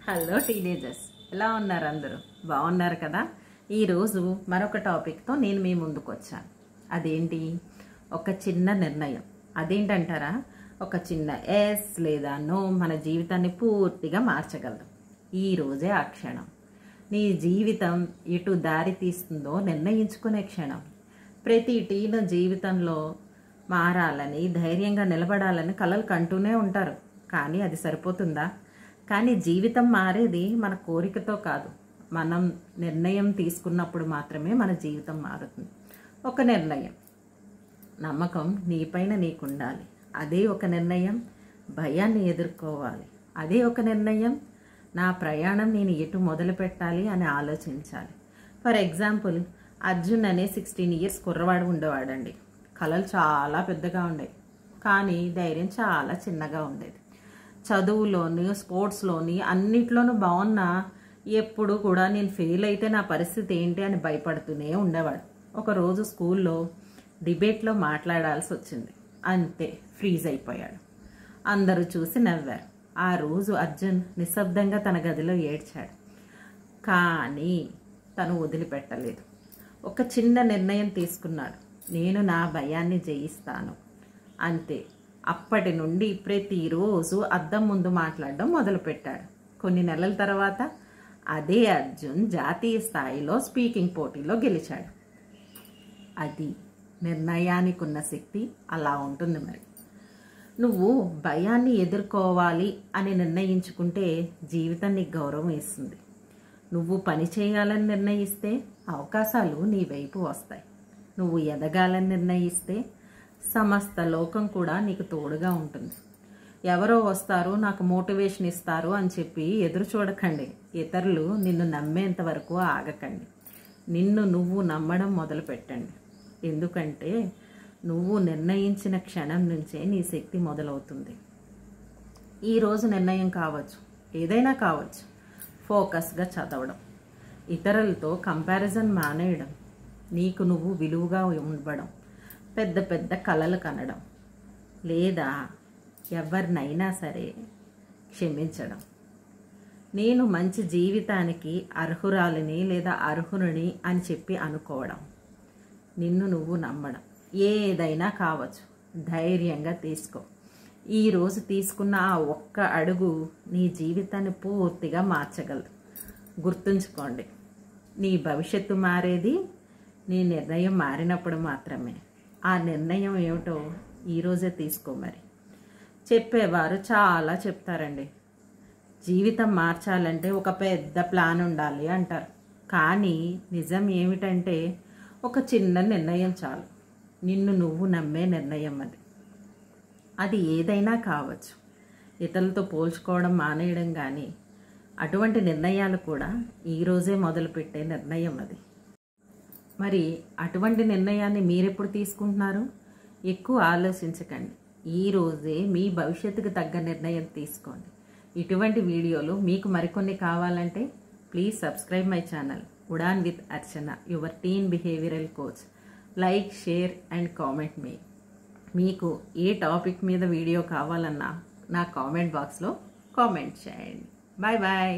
Hello teenagers, ఎలా ఉన్నారు? అందరూ బాగున్నారు కదా? ఈరోజు మరొక టాపిక్తో నేను మీ ముందుకు వచ్చాను. అదేంటి? ఒక చిన్న నిర్ణయం. అదేంటంటారా? ఒక చిన్న ఎస్ లేదా నో మన జీవితాన్ని పూర్తిగా మార్చగలదు. ఈరోజే ఆ క్షణం. నీ జీవితం ఎటు దారి తీస్తుందో నిర్ణయించుకునే క్షణం. ప్రతి టీన జీవితంలో మారాలని, ధైర్యంగా నిలబడాలని కలలు కంటూనే ఉంటారు. కానీ అది సరిపోతుందా? కానీ జీవితం మారేది మన కోరికతో కాదు, మనం నిర్ణయం తీసుకున్నప్పుడు మాత్రమే మన జీవితం మారుతుంది. ఒక నిర్ణయం, నమ్మకం నీపైన నీకుండాలి. అదే ఒక నిర్ణయం. భయాన్ని ఎదుర్కోవాలి. అదే ఒక నిర్ణయం. నా ప్రయాణం నేను ఎటు మొదలు పెట్టాలి అని ఆలోచించాలి. ఫర్ ఎగ్జాంపుల్, అర్జున్ అనే 16 years కుర్రవాడు ఉండేవాడండి. కళలు చాలా పెద్దగా ఉండేవి, కానీ ధైర్యం చాలా చిన్నగా ఉండేది. చదువులోని, స్పోర్ట్స్లోని అన్నిట్లోనూ బాగున్నా ఎప్పుడు కూడా నేను ఫెయిల్ అయితే నా పరిస్థితి ఏంటి అని భయపడుతూనే ఉండేవాడు. ఒకరోజు స్కూల్లో డిబేట్లో మాట్లాడాల్సి వచ్చింది. అంతే, ఫ్రీజ్ అయిపోయాడు. అందరూ చూసి నవ్వారు. ఆ రోజు అర్జున్ నిశ్శబ్దంగా తన గదిలో ఏడ్చాడు. కానీ తను వదిలిపెట్టలేదు. ఒక చిన్న నిర్ణయం తీసుకున్నాడు. నేను నా భయాన్ని జయిస్తాను. అంతే. అప్పటి నుండి ప్రతిరోజు అద్దం ముందు మాట్లాడడం మొదలుపెట్టాడు. కొన్ని నెలల తర్వాత అదే అర్జున్ జాతీయ స్థాయిలో స్పీకింగ్ పోటీలో గెలిచాడు. అది నిర్ణయానికి ఉన్న శక్తి అలా ఉంటుంది. మరి నువ్వు భయాన్ని ఎదుర్కోవాలి అని నిర్ణయించుకుంటే జీవితం నీకు గౌరవం ఇస్తుంది. నువ్వు పని చేయాలని నిర్ణయిస్తే అవకాశాలు నీ వైపు వస్తాయి. నువ్వు ఎదగాలని నిర్ణయిస్తే సమస్త లోకం కూడా నీకు తోడుగా ఉంటుంది. ఎవరో వస్తారు, నాకు మోటివేషన్ ఇస్తారు అని చెప్పి ఎదురు చూడకండి. ఇతరులు నిన్ను నమ్మేంత వరకు ఆగకండి. నిన్ను నువ్వు నమ్మడం మొదలు పెట్టండి. ఎందుకంటే నువ్వు నిర్ణయించిన క్షణం నుంచే నీ శక్తి మొదలవుతుంది. ఈరోజు నిర్ణయం కావచ్చు, ఏదైనా కావచ్చు. ఫోకస్గా చదవడం, ఇతరులతో కంపారిజన్ మానేయడం, నీకు నువ్వు విలువగా ఉండడం, పెద్ద పెద్ద కలలు కనడం, లేదా ఎవరినైనా సరే క్షమించడం, నేను మంచి జీవితానికి అర్హురాలిని లేదా అర్హుని అని చెప్పి అనుకోవడం, నిన్ను నువ్వు నమ్మడం, ఏదైనా కావచ్చు. ధైర్యంగా తీసుకో. ఈరోజు తీసుకున్న ఆ ఒక్క అడుగు నీ జీవితాన్ని పూర్తిగా మార్చగలదు. గుర్తుంచుకోండి, నీ భవిష్యత్తు మారేది నీ నిర్ణయం మారినప్పుడు మాత్రమే. ఆ నిర్ణయం ఏమిటో ఈరోజే తీసుకో. మరి చెప్పేవారు చాలా చెప్తారండి, జీవితం మార్చాలంటే ఒక పెద్ద ప్లాన్ ఉండాలి అంటారు. కానీ నిజం ఏమిటంటే ఒక చిన్న నిర్ణయం చాలు. నిన్ను నువ్వు నమ్మే నిర్ణయం అది. అది ఏదైనా కావచ్చు. ఇతరులతో పోల్చుకోవడం మానేయడం కానీ, అటువంటి నిర్ణయాలు కూడా ఈరోజే మొదలుపెట్టే నిర్ణయం అది. మరి అటువంటి నిర్ణయాన్ని మీరెప్పుడు తీసుకుంటున్నారు? ఎక్కువ ఆలోచించకండి. ఈరోజే మీ భవిష్యత్తుకు తగ్గ నిర్ణయం తీసుకోండి. ఇటువంటి వీడియోలు మీకు మరికొన్ని కావాలంటే please subscribe my channel Udaan with Archana, your teen behavioural coach. Like, share and comment మీ. మీకు ఏ టాపిక్ మీద వీడియో కావాలన్నా నా కామెంట్ బాక్స్లో కామెంట్ చేయండి. Bye bye.